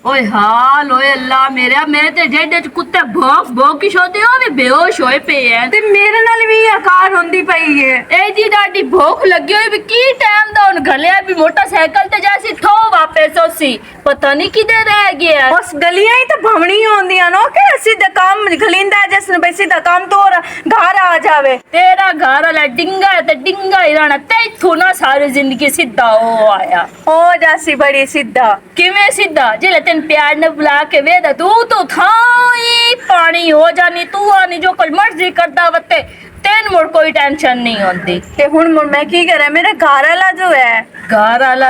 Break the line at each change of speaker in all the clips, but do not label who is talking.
ओए हाल ओए अल्लाह मेरा मेरे ते जेडे च कुत्ते भौंक भौंक की छोते हो भी बेहोश होए पे है
ते मेरे नाल भी आकार होंदी पई है।
ए जी डाडी भूख लगी हुई भी की टाइम दा उन घलिया भी मोटरसाइकिल ते जासी थो वापस होसी पता नहीं किधर रह गया
बस गलियां ही तो भवनी होंदियां नो के सीधा काम गलिंदा जैसे बे सीधा काम तो घर आ जावे।
तेरा घर वाला डिंगा है ते डिंगा ही रहना ते इथों ना सारी जिंदगी सीधा हो आया
हो जासी बड़ी सीधा
किवें सीधा जिले तेन प्यार ने बुला के वेदा तू तो थाई पानी हो जानी तू आनी जो कुछ मर्जी करदा वते तेन मोड़ कोई टेंशन नहीं होती
ते हुन मैं की करे मेरा घर वाला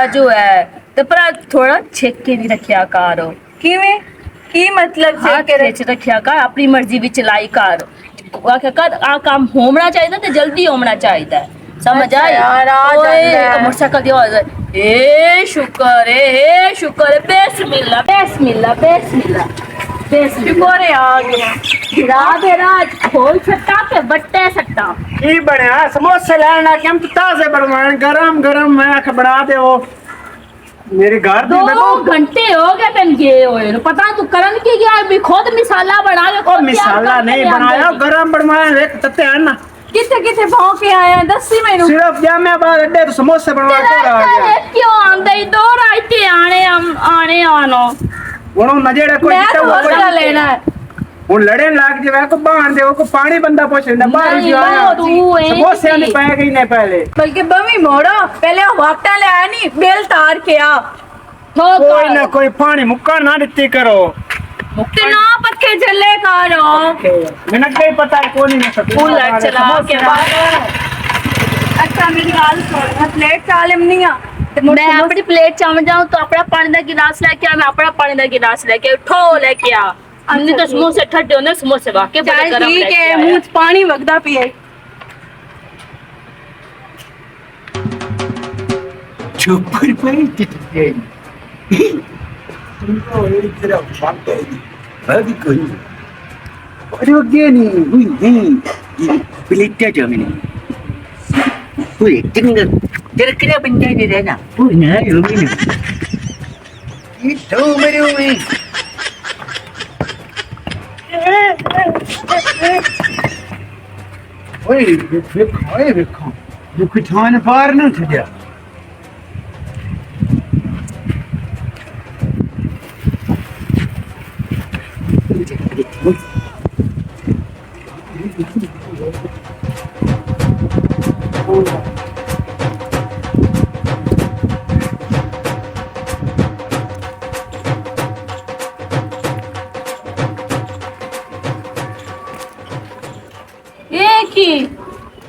जो है तो पर थोड़ा छेक के भी रखिया करो किवें की मतलब
हाथ खींच रखिया कर अपनी मर्जी भी चलाई कर कर आ काम होना चाहिए ते जल्दी होना चाहिए समझ आई ओए मोटरसाइकिल दियो ए शुक्र है बिस्मिल्लाह बिस्मिल्लाह बिस्मिल्लाह
शुक्र है आ गया
रात रात खोल सट्टा के बट्टे सट्टा
की बनया समोसे लेना कि हम तो ताजे बनवाए गरम गरम मैं आख बना दे वो मेरे घर
दो घंटे हो गए तेन गए होए पता तू करन की गया भी खुद मिसाला बना के
ओ मिसाला नहीं बनाया गरम बनवाया एक तत्ते है ना
किथे किथे भौंके आया दसी मैनू
सिर्फ जामियाबाद अड्डे तो समोसे बनवा के आ गया
क्यों आंदे दो राइते आने आनो
वो नजेड़े कोई
मैं तो हौसला लेना है
वो लड़े लाग जे को बांध दे को पानी बंदा पूछ लेना बाहर जो आया समोसे नहीं पाए गई नहीं पहले
बल्कि बमी मोड़ो पहले वाटा ले आया नहीं बेल तार के आ
कोई ना कोई पानी मुक्का ना दित्ती करो
ते ना पक्के जले करो
मैंने कहीं पता है कौन नहीं सकता
कूलर चला के
अच्छा मेरी गाल सुन प्लेट चालम नहीं आ
मैं अपनी प्लेट चम जाऊं तो अपना पानी का गिलास लेके आ मैं अपना पानी का गिलास लेके ठो लेके आ हमने तो समोसे ठड्डे होने समोसे वाके बड़े गरम
ठीक है मुंह च पानी वगदा पिए
चुपर पर कितने तुमको एक तरफ बात है भाभी कोई अरे वो क्या नहीं हुई नहीं प्लेट क्या जमीन हुई तेरा क्या बंदा नहीं रहना हुई ना योगी ना ये तो मेरे हुई ओए देखो वो कुछ होने पार नहीं था क्या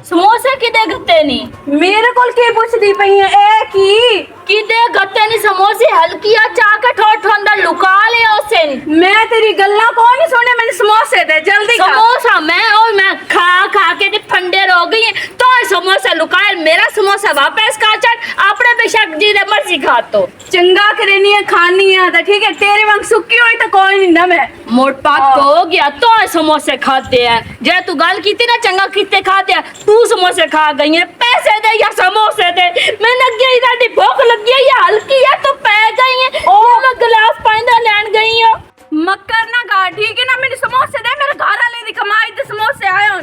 समोसे किदे गत्ते नहीं
मेरे कोल के पूछदी पई है ए की
किदे गत्ते नहीं समोसे हल्किया चाके ठोठ अंदर लुका ले ओसे
मैं तेरी गल्ला कौन नहीं सुने मैंने समोसे दे जल्दी खा
समोसा मैं खा के ठंडे हो गई तो समोसा लुकाए मेरा समोसा वापस का चट अपने बेशक जी रे मर्जी खा तो
चंगा करेनी है खानी है तो ठीक है तेरे वांग सुक्की होई तो कोई नहीं ना मैं
मोट पात को हो गया तो समोसे खाते हैं जे तू गल की ना चंगा किते खाते हैं तू समोसे खा गई है पैसे दे या समोसे दे मैंने गई दादी भूख लगी है या हल्की है तो पै गई है ओ मैं गिलास पानी लेन गई हूं
मक्कर ना गा ठीक है ना मैंने समोसे दे मेरे घर वाले दी कमाई दे समोसे आए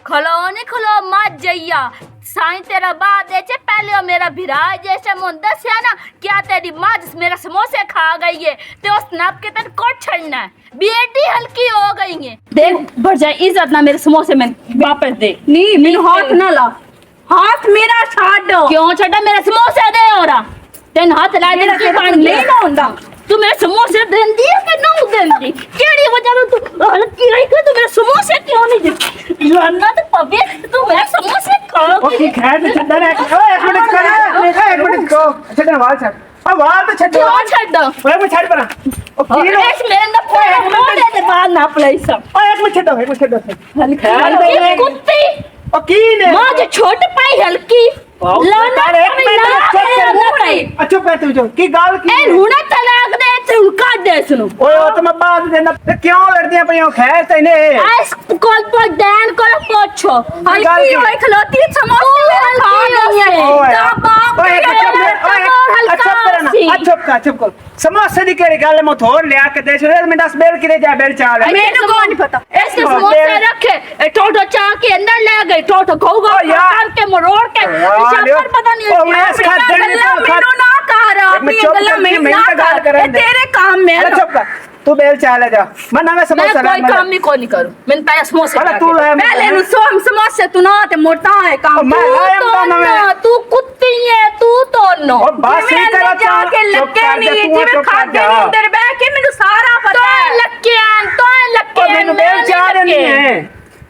खलो मत जइया साईं तेरा बात देचे पहले मेरा भिरा जैसे मुन दस्या ना क्या तेरी माँ जिस मेरा समोसे खा गई है ते उस नब के तेन कोट छड़ना है बेटी हल्की हो गई है देख बढ़ जाए इज्जत ना मेरे समोसे में वापस दे
नहीं मेनू हाथ ना ला हाथ मेरा छाड़ दो
क्यों छड़ा मेरे समोसे दे ओरा तेन हाथ ला दे की पानी
नहीं ना हुंदा
तू मेरे समोसे देंदी है कि ना देंदी केड़ी वजह में तू हल्की रही कि तू मेरे समोसे क्यों नहीं दे लन्ना तो पवे तू मेरे समोसे खा
ओके खैर तो छड्डा रे ओए एक मिनट कर एक मिनट को छड्डा वाल छड वाल तो छड्डो
क्यों छड्डो
ओए मैं छड परा ओ की रो
इस मेरे ना फोन दे बाद ना प्ले सब
ओए एक मिनट छड्डो
हल्की कुत्ती
ओ की ने
मां जो छोट पाई हल्की लाना
एक मिनट अच्छा पैसे जो की गाल की
ए हुना तलाक दे ते उनका दे इसनु
ओए ओ तो मैं बात देना ते क्यों लड़दियां पईयो खैर तैने
ऐस कॉल पर दैन कर पूछो हल्की होई खलोती समोसे खा गई है ता बाप
ओए चुप कर समोसे दी केड़ी गल मैं थोड़ लिया के दे छे मैं 10 बेल किरे जा बेल चाल
मेरे को नहीं पता ऐसे समोसे रखे टोटो चाह के अंदर ले गई टोटो घोगा करके मरोड़ के पर पता नहीं मेनू ना कह रहा अपनी गल्ला में ना कर तेरे काम में
चुप कर तू बेल चाल जा मैं नवे समोसा
मैं कोई काम नहीं को नहीं करूं मैं पहले समोसे
तू
पहले नु समोसे तू ना ते मोटा है काम
तू कुत्ती है तू तो नो
बस ही तेरा
जाके लगे नहीं जिਵੇਂ खाते नहीं अंदर बैठ के मेनू सारा पता है
लक्के
मैनू बेल चाल नहीं है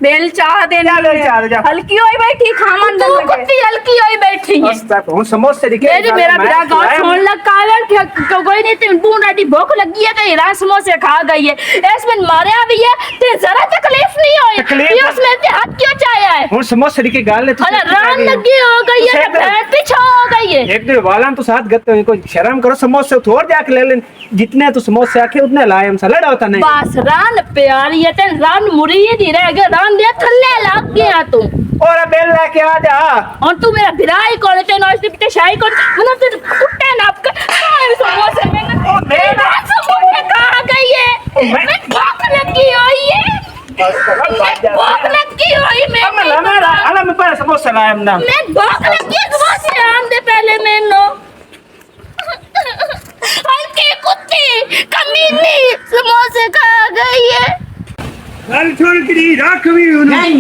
बेल चाह देना
बेल चाह जा
हल्की होई बैठी खामन
तू कुत्ती हल्की होई बैठी है
हूं समोसे दी
मेरी मेरा बिरा गांव छोड़ लग कावर के कोई नहीं ते बूंदाटी भूख लगी है ते रा समोसे खा गई है इसमें मारया भी है ते जरा तकलीफ नहीं होई ये उसमें ते हाथ क्यों चाया है
हूं समोसे दी के गाल
अरे रान लगी हो गई है पेट पीछे हो गई है
एक दिन वाला तो साथ गते कोई शर्म करो समोसे थोड़ जाके ले ले जितने तू समोसे आके उतने लाए हम सलाड होता नहीं
बस रान प्यारी है ते रान मुरी ही रह गया रान दे थल्ले लग गया तू
और बेल लेके आ जा
और तू मेरा भिराई कौन ते नॉइस पिटे शाही कौन मतलब ते कुत्ते नाप के समोसे में मेरा समोसे कहां गई है मैं भूख लगी हुई है भूख लगी हुई
मैं पर समोसा लाया ना
मैं भूख लगी समोसे आम दे पहले मैंने हल्की कुत्ती कमीनी समोसे खा गई है
गल छोड़ के रख भी
नहीं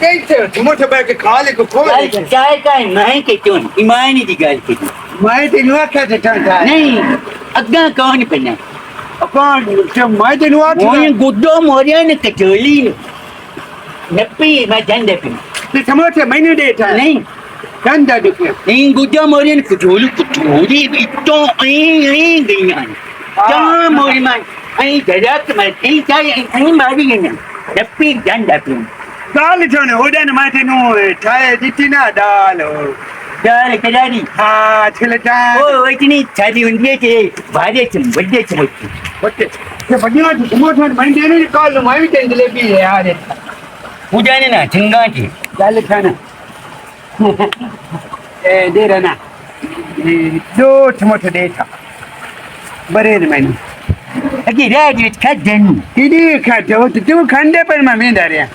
कैसे टमाटर बैग के खा ले को खोल
चाय का नहीं के क्यों ईमानी दी गल की
मैं तेनु आख्या ते ठंडा
नहीं अग्गा कौन पना
कौन तो मैं तेनु आख्या
मोय गुड्डो मोरिया ने कचोली नप्पी मैं झंडे पे
ते टमाटर मैंने देता
नहीं
ठंडा दुखे
नहीं गुड्डो मोरिया ने कचोली इतो आई गईया क्या मोरी मान आई गजत मैं ई चाय आई मारी गई नप्पी झंडा पे
दाल छोने ओडन मैं तेनु ठाए दिती ना दाल
दाल कदारी
हाँ छिले दाल
ओ इतनी छाती हुंदी है कि भारे चम बड्डे चमकती
ओके ये बढ़िया टमाटर मैं देने कॉल मैं भी तेन जलेबी है यार
पूजाने ना चंगा की
दाल खाना ए दे रहा दो टमाटर दे था बरे मैंने
अगे राज खजन
किदी खाते हो तू खंडे पर मैं दारिया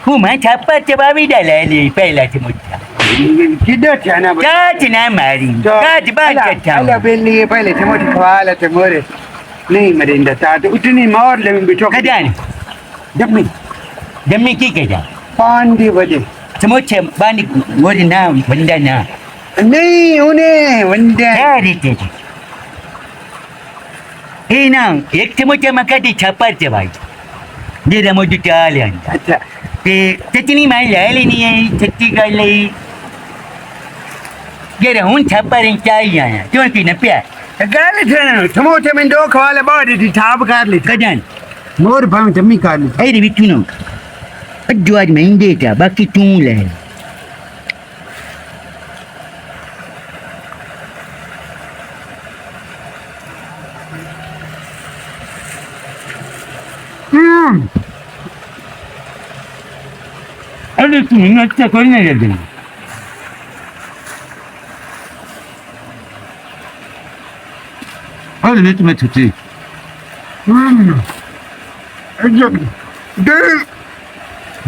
हूँ मैं छापा चबावी डाला ले पहला चमुचा
किधर था ना
काच ना मारी काच बात करता
अल्लाह बेली पहले टमाटर खवा लेते मोरे नहीं मरिंदा था तो उतनी मार ले बिठो
खजान जम्मी की कजा
5 बजे
समोसे बानी मोरी ना वंदा ना
नहीं उन्हें वंदा
अरे तेजी हे ना एक चमचा मकाटी छापा चबाई दे दा मोजू चाल
अच्छा
ते चटनी माई ले लेनी है चट्टी कर ली ये रहूं छापा रे चाहिए आया क्योंकि न प्यार
गाल थे टमाटर में दो खवा ले बाहर दी छाप कर ली
खजान
मोर भाव जम्मी कर ली
अरे बिट्टू नो अज्जो आज मैं देता बाकी तू ले अरे तू अच्छा कोई नहीं दे अरे नहीं तुम्हें छुट्टी
दे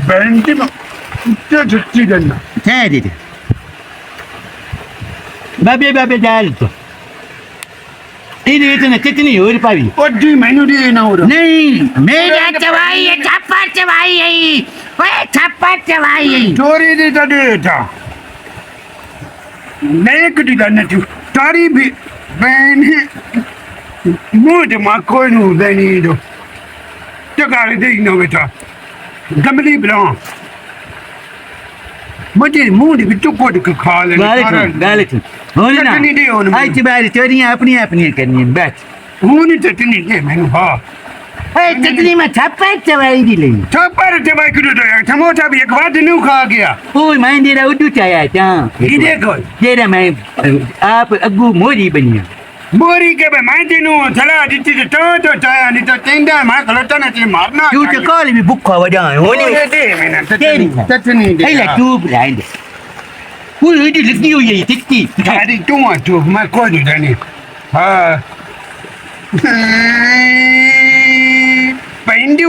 बैंडी में इतना छुट्टी करना
क्या दे दे बाबे बाबे डाल तो ये तो ना कितनी हो रही पावी
और जी मैंने दे ना हो रहा
नहीं मेरा चवाई है छप्पा चवाई है ओए छप्पा चवाई है
चोरी दी तो दे था नहीं कुछ करना तू तारी भी बहन मुझे माँ कोई नहीं बहनी दो तो गाड़ी दे ना बेटा गमली बना मुझे मुंह भी चुप के खा ले
गालिक हो ना
चटनी दे उन
आई की बारी चोरियां अपनी अपनी करनी है बैठ
हूं नहीं चटनी दे मैंने हाँ
ए चटनी में छप्पा चवाई दी ले
छप्पर ते भाई कुछ तो समोसा भी एक बार दिन खा गया
ओए मैं तेरा उड्डू चाया था
ये देखो
तेरा मैं आप अग्गू मोरी बनिया
बोरी के भाई मैं तेनू थला दित्ती तो चाया नहीं तो तेंदा मैं खलोता ना ते मारना
तू तो कॉल भी भूखा वजा होने
दे मैंने
तेरी
चटनी दे
है ला तू ब्रांड ओए ये लगी हुई है टिक्की
अरे तू मैं कोई नहीं जानी हाँ पेंडी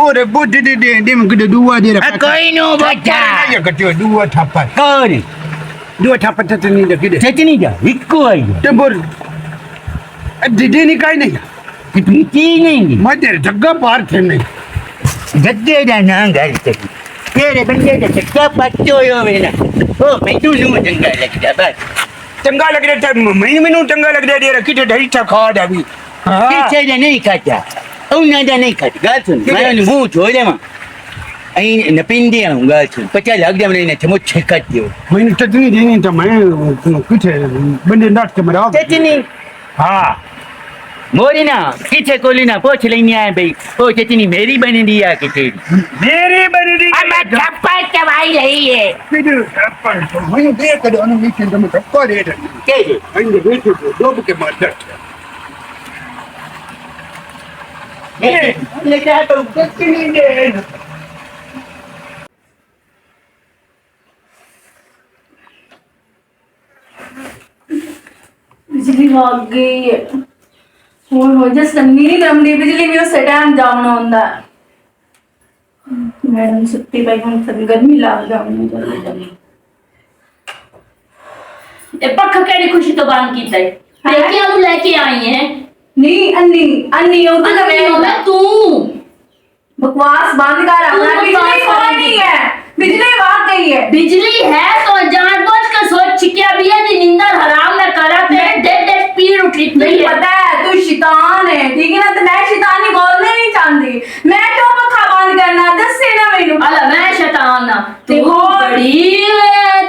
और बुद्ध दे मैं कुछ दुआ दे रहा
कोई नो बच्चा
ये कटियो दुआ थापा
कौन
दुआ थापा चटनी दे किदे
चटनी जा इको आई
ते बोल दीदी नहीं काई नहीं
पीती नहीं
मैं तेरे जग्गा पार थे नहीं
जग्गे दा ना गल तक तेरे बंदे का चक्का पट्टो यो मेरा ओ मैं तू नु चंगा लगता बस
चंगा लग रहा था मैनू चंगा लग रहा है रखी थे ढरी था खा डावी
किसे ने नहीं खाता उन्हें दा नहीं खाता गल सुन मैं मुंह छोड़े मां आई न पिंडी हूं गल सुन पचा लग दे मैंने चमो छकत दियो
मैंने चटनी देनी तो मैं कुछ बंदे नाट के मरा
चटनी
हाँ
मोरी ना किसे कोली ना पूछ लेनी है भाई ओ चटनी मेरी बनी दी है कि तेरी
मेरी बड़ी
अब मैं छप्पा चवाई रही है
फिर पर मैं देख कर अनुमिशन तो मैं कब दे रहा
कैसे
मैं देख के दो के मार
लेकर तो चटनी दे
बिजली भाग गई है ਹੁਣ ਹੋ ਜਾ ਸੰਨੀ ਨਹੀਂ ਲੰਮਦੀ ਬਿਜਲੀ ਵੀ ਉਸੇ ਟਾਈਮ ਡਾਊਨ ਹੁੰਦਾ ਮੈਡਮ ਸੁੱਤੀ ਪਈ ਹੁਣ ਤਾਂ ਗਰਮੀ ਲੱਗ ਜਾਣੀ ਜਲਦੀ
ਇਹ ਪੱਖਾ ਕਿਹੜੀ ਖੁਸ਼ੀ ਤੋਂ ਬੰਦ ਕੀਤਾ ਹੈ ਪੇਕਿਆਂ ਨੂੰ ਲੈ ਕੇ ਆਈ ਹੈ
ਨਹੀਂ ਅੰਨੀ ਉਹ ਤਾਂ
ਮੈਂ ਤੂੰ
बकवास बंद कर अपना
तू
बिजली
बकवास
कोई
बंद
नहीं है बिजली भाग गई है
बिजली है तो जानबूझ कर सोच छिकिया भी है दी नींदर हराम में करा तेरे डेड पीर उठी
नहीं पता है तू शैतान है ठीक है ना तो मैं शैतानी बोलना नहीं चाहती मैं क्यों पक्का बंद करना दसे ना मैनू
अला मैं शैतान ना तू
देखो।
बड़ी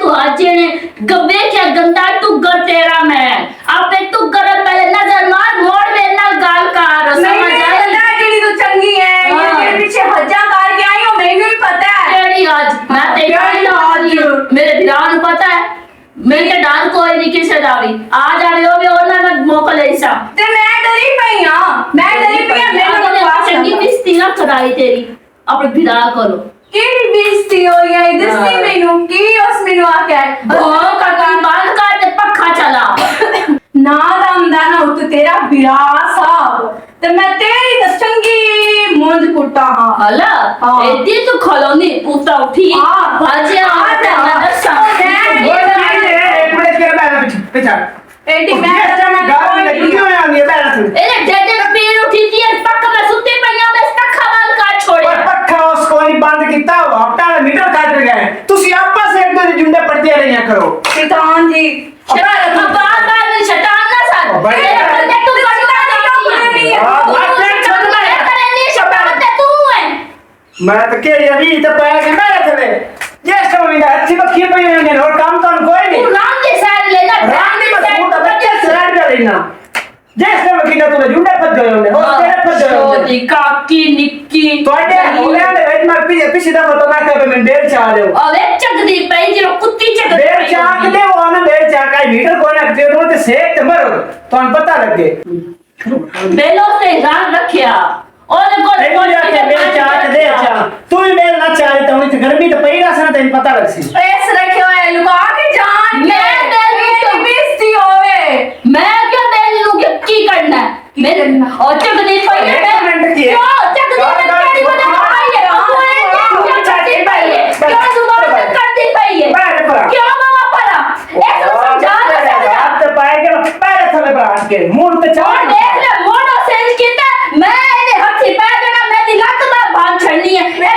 तू आज ने गब्बे क्या गंदा टुगर तेरा मैं अब एक टुगर पहले नजर मार मोड़ में ना गाल कर
नहीं
समझ
मैं
आई
पता है कि तू चंगी है
हाँ।
ये तेरे पीछे हज्जा करके आई हूं मैनू भी पता है
तेरी आज मैं तेरी
तेरी आज।
मेरे भिरान पता है मेरे डाल कोई नहीं किसे दावी आ जा रहे हो भी और ना मैं मौका ले सा
ते मैं डरी पई हां मैं डरी पई हां मैनू बकवास
चंगी बिस्ती ना कराई तेरी अपने भिरा करो
केड़ी बेइज्जती हो गई है दसनी मैनू की उस मैनू आके
ओ काका बंद कर ते पक्का चला
ना दमदा ना उत तेरा बिरा साहब ते मैं तेरी तो चंगी मुंड कुटा हां
हला
हाँ।
एदी तू खलोनी उता उठी
हाँ।
भाजे आता मैं दसा
एटी मैं
एने डेडे पीर उठी थी पक्का मैं सुते पईया मैं पक्का बंद कर छोड़े
पक्का उसको नहीं बंद किया हफ्ता मीटर काट गए तुसी आपस एक दूसरे जुंडे पड़ते रहिया करो
शैतान जी
शैतान बार में शैतान ना सर
बड़े
मेरे बंदे तू
मैं तो कह रही अभी तो पाया के मैं चले जैसे मैं अच्छी बखी पे होंगे और काम तो कोई नहीं
राम दे साइड लेना
राम ने बस वो बच्चे सरार कर लेना जैसे मैं किना तो जुंडे फस गए होंगे और तेरे फस गए होंगे
छोटी काकी निक्की
तो अडे इंग्लैंड वेट मार पीछे दा तो ना कर मैं डेढ़ चाह रहे हो
अबे चकदी पई जो कुत्ती चकदी
डेढ़ चाह के दे वो ना डेढ़ चाह का मीटर को ना दे दो ते सेक ते मरो तो हम पता लगे
बेलो से रान रखिया और को
मेरे चाह दे अच्छा तू ही मेरे ना चाह तो इतनी गर्मी तो पई ना तेन पता लग सी
ऐस रखे हुए लुका के जान के
मैं
मेरी बेइज्जती होवे
मैं क्या मेरे लोग की करना है मेरे और चकदी पई है
एक मिनट की है।
क्यों चकदी में तेरी बना पाई है क्यों जुबान से कर दी पई है
बैठ पड़ा
क्यों मामा पड़ा एक तो समझा ना सकता
आप तो पाएगा बैठ थले बैठ के मुंह पे
और
चाह
देख ले मोनो सेंस कितना मैं इन्हें हथी पैर देना मैं दी लत बार भाग छड़नी है मैं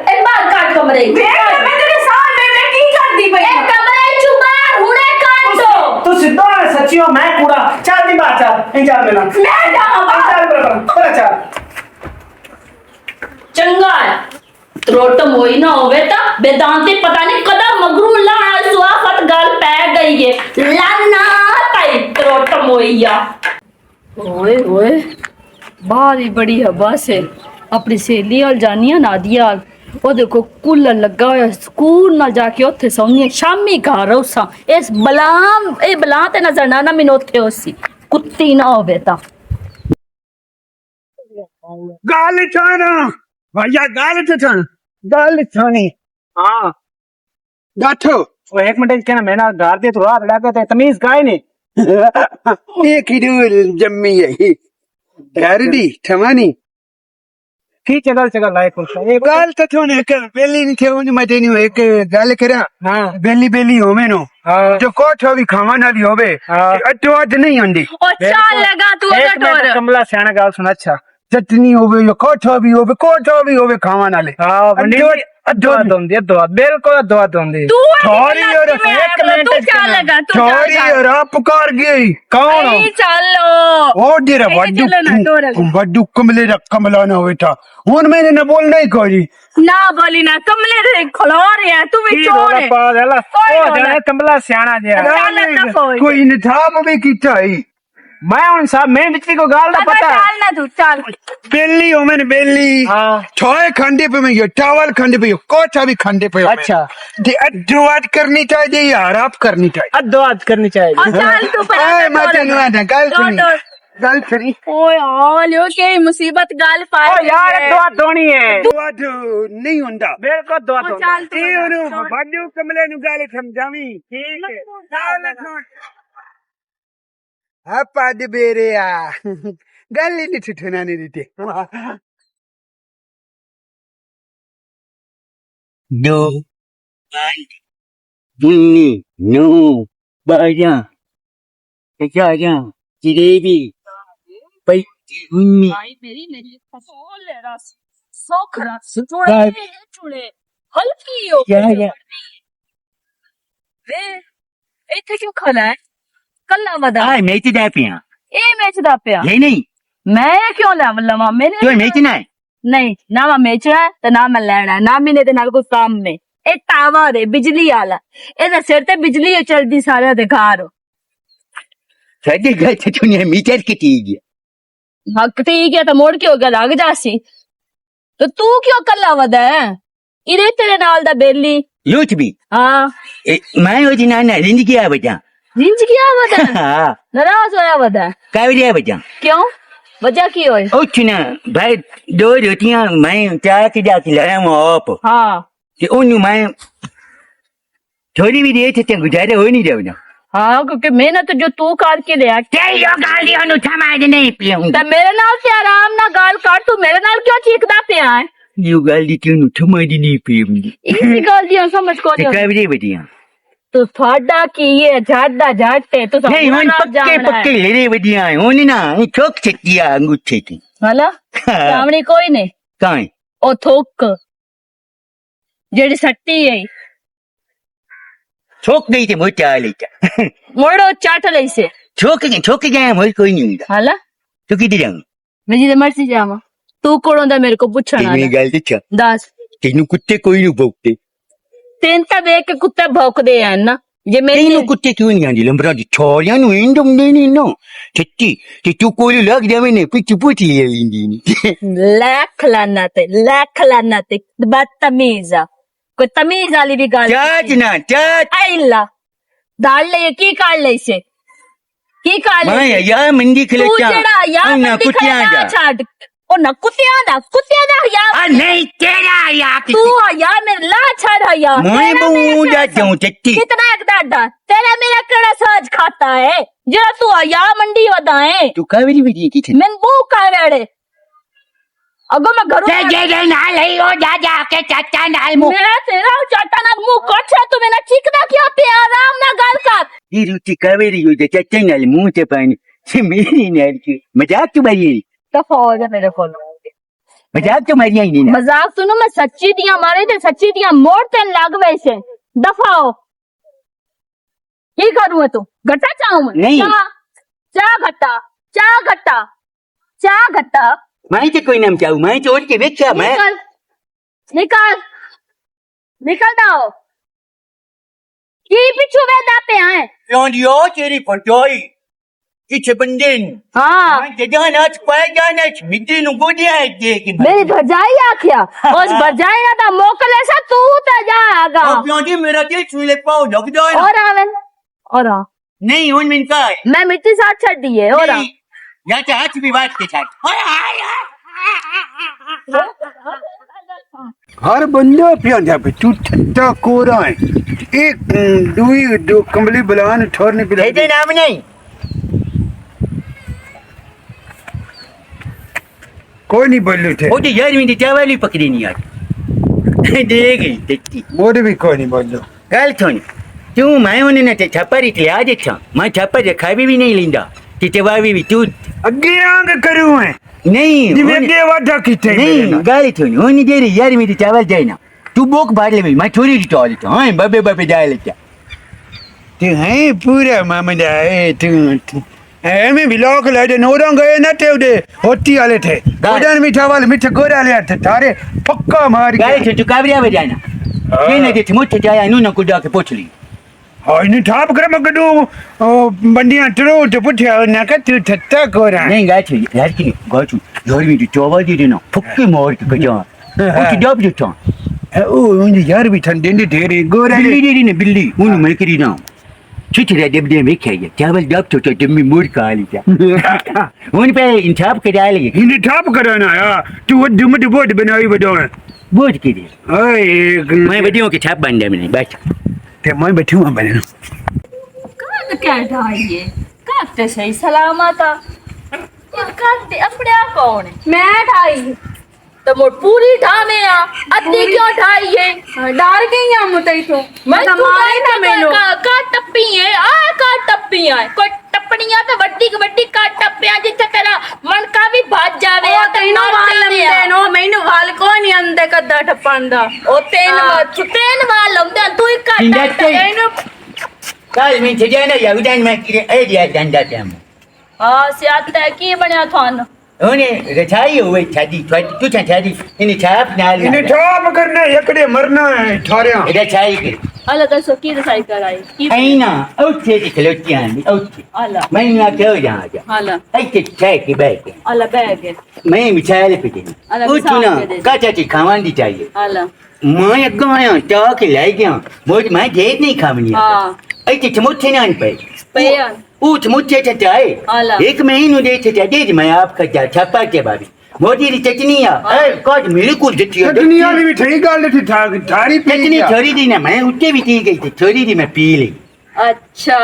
एक बार काट कमरे
मैं तेरे सामने मैं की कर दी पई
एक कमरे चुबार हुड़े काट दो
तू सिद्धो है सच्चियो मैं कूड़ा चल दी बात चल इंजा मेला
मैं जाऊंगा
चल बराबर चल
चंगा है त्रोटम होई ना होवे ता वेदांती पता नहीं कदा मगरू लाना सुआफत गाल पै गई है लाना पाई त्रोटम होई या ओए ओए बाहर ही बड़ी हवा से अपनी सहेली वाल जानी है नादिया वाल ਉਹ ਦੇਖੋ ਕੂਲਰ ਲੱਗਾ ਹੋਇਆ ਸਕੂਨ ਨਾਲ ਜਾ ਕੇ ਉੱਥੇ ਸੌਂਦੀ ਸ਼ਾਮੀ ਘਰ ਉਸਾਂ ਇਸ ਬਲਾਂ ਤੇ ਨਜ਼ਰ ਨਾ ਮੈਨੂੰ ਉੱਥੇ ਉਸੀ ਕੁੱਤੀ ਨਾ ਹੋਵੇ ਤਾਂ
ਗੱਲ ਛਾਣ ਭਈਆ ਗੱਲ ਛਾਣੀ
हाँ
ਗਾਠੋ
वो एक मिनट कहना मैं ना घर दे तो रात लगा ते तमीज काहे नहीं
ਇਹ ਕਿਹੜੀ ਜੰਮੀ ਹੈ ਘਰ ਦੀ ਠਮਾਨੀ
ठीक है चल लायक कुछ एक
ਗੱਲ ਤਾਂ ਤੁਹਾਨੂੰ ਇੱਕ ਬੇਲੀ ਨਹੀਂ ਥੇ ਉਹਨੇ ਮਤੇ ਨਹੀਂ ਇੱਕ ਗੱਲ ਕਰਾਂ
हाँ
ਬੇਲੀ ਹੋਵੇ ਨੋ
हाँ
ਜੋ ਕੋਠੋ ਵੀ ਖਾਵਾਂ ਵਾਲੀ ਹੋਵੇ
हाँ
ਅੱਟੋ ਅੱਟ ਨਹੀਂ ਹੁੰਦੀ
ਉਹ ਚੱਲ ਲਗਾ ਤੂੰ
एक
ਉਹਦਾ
मिनट
ਟੋਰ
कमला सियाना गाल सुन अच्छा
ਚਟਨੀ ਹੋਵੇ ਜੋ ਕੋਠੋ ਵੀ ਹੋਵੇ ਖਾਵਾਂ ਵਾਲੇ
हाँ बंदी
ਅੱਧੋ
अद्वा बिल्कुल अद्वा दोंदी
ਤੂੰ
ਛੋਰੀ ਔਰ
एक मिनट
ਤੂੰ ਚੱਲ ਲਗਾ ਤੂੰ
ਛੋਰੀ ਔਰ ਪੁਕਾਰ ਗਈ
कौन हो
ਨਹੀਂ ਚੱਲੋ
ਉਹ ਜਿਹੜਾ
ਇਹ ਚੱਲੋ ਨਾ, ਟੋਰ
ਵੱਡੂ ਕਮਲੇ ਦਾ ਕਮਲਾ ਨਾ ਹੋਵੇ ਤਾਂ ਹੁਣ ਮੈਨੇ ਨਾ ਬੋਲਣਾ ਹੀ ਕੋਈ
ਨਾ ਬੋਲੀ ਨਾ ਕਮਲੇ ਦੇ ਖਲੋ ਰਿਹਾ ਤੂੰ ਵੀ
की
ਚੋਰ
रोला
ਹੈ
पा देला
कोई
ओ
रोला।
जाने कमला सियाना जे
ਚੱਲ ਦਫਾ ਹੋਈ
ਕੋਈ ਨਿਥਾਪ ਵੀ ਕੀਤਾ ਹੀ
मैं हुन साहब मैं बिचली को गाल दा पता
ਚੱਲ ਨਾ ਤੂੰ ਚੱਲ
ਬੇਲੀ ਹੋਵੇ ਨੇ ਬੇਲੀ
हाँ
ਛੋਏ ਖੰਡੇ ਪੇ ਮੈਂ ਚਾਵਲ ਖੰਡੇ ਪੇ ਕੋਠਾ ਵੀ ਖੰਡੇ ਪੇ
अच्छा
ਤੇ ਅਜਵਾਦ ਕਰਨੀ ਚਾਹੀਦੀ ਹੈ ਆਰਾਪ ਕਰਨੀ ਚਾਹੀਦੀ
अद्वा करनी चाहिए
ਉਹ ਚੱਲ ਤੂੰ ਪਰ
ਓਏ ਮੈਂ ਤੈਨੂੰ ਆਦਾ ਗੱਲ ਸੁਣੀ ਗੱਲ ਸੁਣੀ
ਓਏ ਆ ਲਿਓ ਕੀ ਮੁਸੀਬਤ ਗੱਲ ਪਾ
ओ यार अद्वा धोनी है
ਅਜਵਾਦ ਨਹੀਂ ਹੁੰਦਾ
बिल्कुल अद्वा
ਉਹ
धोनी
ਚੱਲ ਤੂੰ
ਇਹ ਉਹਨੂੰ ਵੱਡੂ ਕਮਲੇ ਨੂੰ ਗੱਲ ਸਮਝਾਵੀਂ
ठीक है
ਆ ਪੱਦ ਬੇਰਿਆ ਗੱਲ ਹੀ ਨਹੀਂ ਠਠਣਾ ਨਹੀਂ ਦਿੱਤੇ
दो बुन्नी नो बाजा चाचा जलेबी पई बुन्नी
ਭਾਈ ਮੇਰੀ ਨਹੀਂ ਫਸੋਲ ਲੈ ਰਸ ਸੁੱਖ ਰਸ
ਭਾਈ।
ਚੁੜੇ ਹਲਕੀ ਹੋ
क्या या
ਵੇ ਇੱਥੇ ਕਿਉਂ ਖੜਾ ਹੈ ਕੱਲਾ ਵਦਾ
आ मैं तो दे पिया
ਇਹ ਵੇਚਦਾ ਪਿਆ
ये नहीं
ਮੈਂ ਕਿਉਂ ਲਵਾਂ ਮੇਰੇ
तो मैं ना है
ਨਹੀਂ ਨਾ ਮੈਂ ਵੇਚਣਾ ਹੈ ਤੇ ਨਾ ਮੈਂ ਲੈਣਾ ਹੈ, ਨਾ ਮੈਨੇ ਤੇ ਨਾਲ ਕੋਈ ਕੰਮ ਨੇ ਇਹ ਟਾਵਰ ਹੈ ਬਿਜਲੀ ਵਾਲਾ ਇਹਦੇ ਸਿਰ ਤੇ ਬਿਜਲੀ ਹੀ ਚਲਦੀ ਸਾਰਿਆਂ ਦੇ ਘਰ
साढ़े घर से तूने मीटर की चीज
ਹੱਕ ਠੀਕ ਹੈ ਤਾਂ ਮੁੜ ਕੇ ਹੋ ਗਿਆ ਲੱਗ ਜਾਸੀ ਤੇ ਤੂੰ ਕਿਉਂ ਕੱਲਾ ਵਦਾ ਹੈ ਇਹਦੇ ਤੇਰੇ ਨਾਲ ਦਾ ਬੇਲੀ
लूट भी
ਹਾਂ
मैं वो जी ना रिंद किया बजा
ਰਿੰਜ ਗਿਆ ਵਦਾ
हाँ
ਨਾਰਾਜ਼ ਹੋਇਆ ਵਦਾ
कावड़िया बजा
ਕਿਉਂ ਵਜ੍ਹਾ ਕੀ ਹੋਈ
उठना भाई दो रोटियां मैं चाह के जाके लाया हूँ आप
ਹਾਂ
कि उन्हें मैं थोड़ी भी देर से गुजारा हो नहीं रहा
ਹਾਂ ਕਿਉਂਕਿ ਮਿਹਨਤ ਜੋ ਤੂੰ ਕਰਕੇ ਲਿਆ
तेरी गालियों नु थमाज नहीं पीऊंगा
ਤਾਂ ਮੇਰੇ ਨਾਲ ਤੇ ਆਰਾਮ ਨਾਲ ਗੱਲ ਕਰ ਤੂੰ ਮੇਰੇ ਨਾਲ ਕਿਉਂ ਚੀਕਦਾ ਪਿਆ ਹੈ
यो गाली क्यों नु थमाज नहीं पीऊंगी
ਇਸੇ ਗੱਲ ਦੀ ਸਮਝ ਕੋ
ते कावड़े बजिया
ਤੂੰ ਤੁਹਾਡਾ ਕੀ ਹੈ ਝਾੜ ਦਾ ਝਾੜ ਤੇ ਤੂੰ
नहीं मन पक्के पक्के ले बजिया उन्हें ना ठोक छटिया अंगूठे की
ਹਲਾ ਸਾਹਮਣੇ ਕੋਈ ਨਹੀਂ
कहाँ
ਉਹ ਥੋਕ ਜਿਹੜੀ ਸੱਟੀ ਹੈ
ठोक गई थे मोटा लेता
ਮੋੜੋ ਚਾਟ ਲਈ ਸੇ
ठोक गया मोर कोई नहीं होगा
ਹਲਾ
तो किधर जाऊं
ਮੈਂ ਜਿਹਦੇ ਮਰਜ਼ੀ ਜਾਵਾਂ ਤੂੰ ਕੋਲੋਂ ਦਾ ਮੇਰੇ ਕੋ ਪੁੱਛਣਾ
तेरी गल देखा
ਦੱਸ
तेनू कुत्ते कोई नहीं भोगते
ਤੈਨੂੰ ਤਾਂ ਵੇਖ ਕੇ ਕੁੱਤੇ ਭੌਂਕਦੇ ਆ ਨਾ ਜੇ ਮੇਰੀ
तेनू कुत्ते क्यों नहीं आंदी लंबरा दी छोरियां नु इंदम नहीं नो छट्टी ते तू कोई लग जावे ने पिच पुची ले इंदी नी
ਲੱਖ ਲਾਨਾ ਤੇ ਬਦਤਮੀਜ਼ ਆ ਕੋਈ ਤਮੀਜ਼ ਵਾਲੀ ਵੀ ਗੱਲ
चाच ना चाच
ਆਇਲਾ ਦਾਲ ਲਈ ਕੀ ਕਰ ਲਈ ਸੇ ਕੀ ਕਰ
मैं
ਲਈ
या मंदी
ਤੂੰ
खिलचा
ਜਿਹੜਾ ਯਾਰ
ना
ਮੰਡੀ
कुत्तियां
ਖੜਾ
जा
ਛੱਡ ਉਹ ਨਾ ਕੁੱਤਿਆਂ ਦਾ ਯਾਰ
आ नहीं तेरा या
ਤੂੰ ਆ ਯਾਰ ਮੇਰੇ ਲਾ ਛੱਡ ਆ ਯਾਰ
मैं बहू जा जाऊं छट्टी
कितना एक दादा तेरा मेरा केड़ा साज खाता है जरा तू आ यार मंडी वदा है
तू कावेरी बेटी की थे
मैं बू का वेड़े अगो मैं घरों
जे ना लई हो जा के चाचा नाल मु
मैं तेरा चाटा ना मुंह कोठा तू मेरा चिकना क्या पे आराम ना गल कर
ये रुचि कावेरी हो जा चाचा नाल मुंह ते पानी से मेरी नाल की मजाक तो मारी
दफा हो जा मेरे को
मजाक तो मारी ही नहीं ना
मजाक सुनो मैं सच्ची दिया मारे थे सच्ची दिया मोड़ तेन लग वैसे दफा हो की करूँ मैं तू घटा चाहूँ मैं
नहीं।
चा घटा
मैं तो कोई नाम चाहूं मैं तो और के वेख्या मैं
निकल दाओ की पिछू वेदा पे आए
योंदियो तेरी पटोई किछ बंदे ने
हाँ
जजान आज पाए जाना मिट्टी नु गोदिया है के
मेरी भरजाई आख्या उस भरजाई ना ता मोकले सा तू ते जा आगा
क्योंकि मेरा दिल छूले पाओ लग जाए
और आवन और आ
नहीं उन मिन का है
मैं मिट्टी साथ छड़ दी है और आ
या तो हाथ भी बात के साथ
हर बंदा पिया पे तू ठट्टा कोरा है एक दुई दो कंबली बलान ठोरने पे
ऐसे नाम नहीं
कोई नहीं बोलू थे
वो तो यार मेरी चावल ही पकड़ी नहीं यार दे गई देखती
मोरे भी कोई नहीं बोलो
गल सुन तू मैं उन्हें ना छप्पर इतने आ देखा मैं छप्पर खावी भी नहीं लिंदा तिचवावी भी तू
अगे आंग करूं है
नहीं
जिਵੇਂ ਅੱਗੇ ਵਾਦਾ ਕੀਤਾ
नहीं गाली सुन उन्हें दे रही यार मेरी चावल जाए ना तू बोक बाहर ले मैं थोड़ी सी टॉल हाँ बबे बबे जाए लेता
तू है पूरा मामला है तू ਐਵੇਂ ਵੀ ਲੋਕ ਲੈ ਦੇ ਨੋਰਾਂ ਗਏ ਨਾ ਤੇ ਉਹਦੇ ਹੋਤੀ ਵਾਲੇ ਥੇ ਉਹਨਾਂ ਮਿੱਠਾ ਵਾਲੇ ਮਿੱਠੇ ਗੋਰੇ ਵਾਲੇ ਹੱਥ ਥਾਰੇ ਪੱਕਾ ਮਾਰ
गाली
ਕੇ
सुन तू कावरिया बजाना ये नहीं देती मुझे जाया नू ना कुछ जाके पूछ ली
ਹਾਂ ਇਹਨੂੰ ਠਾਪ ਕਰ ਮਗਡੂ ਬੰਡੀਆਂ ਟਰੋ ਤੇ ਪੁੱਠਿਆ ਨਾ ਕਿ ਤੂੰ ਠੱਟਾ ਕੋਰਾ
नहीं गाय थी यार की गाय थी यार मेरी चावल दे देना फुक्के मार के कजा कुछ जब जो था
ਉਹ ਉਹਨੇ ਯਾਰ ਵੀ ਠੰਡੇ ਦੇ ਢੇਰੇ ਗੋਰਾ
बिल्ली दे दी ने बिल्ली उन्हें मैं करी ना चिचरे जब दे में खाइए चावल जब तो जब में मूड का लिया उन पे इंसाफ के डाले
ਇਹਨੇ ਠਾਪ ਕਰਾਣਾ ਆ ਤੂੰ ਵੱਡੀ ਮੱਡੀ ਬੋਡ ਬਣਾਈ ਬਦੋਣ
बोझ के लिए
ਓਏ
मैं बदियों के छाप बन दे मैंने बस
ਤੇ ਮੈਂ ਬੈਠੂ ਹਾਂ ਬਣੇ
काद क्या ढाइए काते सही सलामत ये काते अपने आप कौन है मैं ढाई तो मोर पूरी ढामे आ अद्धी क्यों ढाई है डर गई हम तई तो मैं तो मारी ना मेनू का टप्पी है आ का टप्पी है कोई टप्पणियां तो वड्डी का टप्पियां जिथे तेरा मन का भी भाज जावे ओ तैनो वाल लंदे नो मैनू वाल कोई नहीं अंदे कद्दा टप्पण दा ओ तेन वाल लंदे तू ही काट एनु
कल मैं जाना या उड़ान में ए दिया डंडा पे हम
हां सियात है की बनया थान
उन्हें रचाई हुए छादी तू छादी इन्हें छाप नाल
ਇਹਨੇ ਠਾਪ ਕਰਨਾ ਇਕੜੇ ਮਰਨਾ ਹੈ ਠਾਰਿਆਂ
रचाई के
अला दसो की रसाई कराई की
आई ना औथे की खलोतियां औथे
अला
मैं ना क्यों जा जा
अला
आई के चाय के बैग
अला बैग
मैं मिठाई पे देनी
अला
उठ ना काचा की खावान दी चाहिए
अला
मैं गया चा के ले गया मुझ मैं जेद नहीं खावनी
हां
आई के चमोचे ना पे
पेयन
ऊट मुझे चाहे
अला
एक महीनों दे दे मैं आपका जा छापा के बाबी मोदी दी चटनी है कद मेरे को देती है
ਚਟਨੀ ਵਾਲੀ ਵੀ ਠਈ ਗੱਲ ਤੇ ਠਾਰੀ ਪੀ
चटनी छोड़ी दी ना मैं उठे भी ठीक गई थी छोड़ी दी मैं पी ली
अच्छा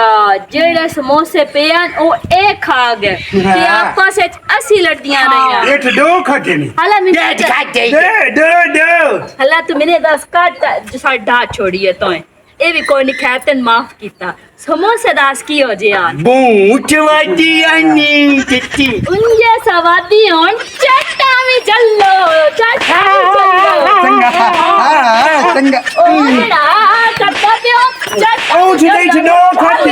जेड़े समोसे पेयन ओ ए खा गए ते आपस विच 80 लड़दियां रहियां
ਇਹ ਠਡੋ ਖਾਤੇ ਨੇ
हला
दे
मेरे
दिखा दे
ਦੇ ਦੇ
हला तू मेरे 10 काट जो साडा छोड़िए तोय ए भी कोई नहीं खातन माफ कीता समोसे दास की हो जे यार
बूट वादी आनी चिट्टी
उनजे सवादी होन चट्टा भी चलो चट्टा भी चलो
ਚੰਗਾ
ओ ना करता पियो चट्टा
ਉਹ ਛੇ ਛੇ ਖਾਤੇ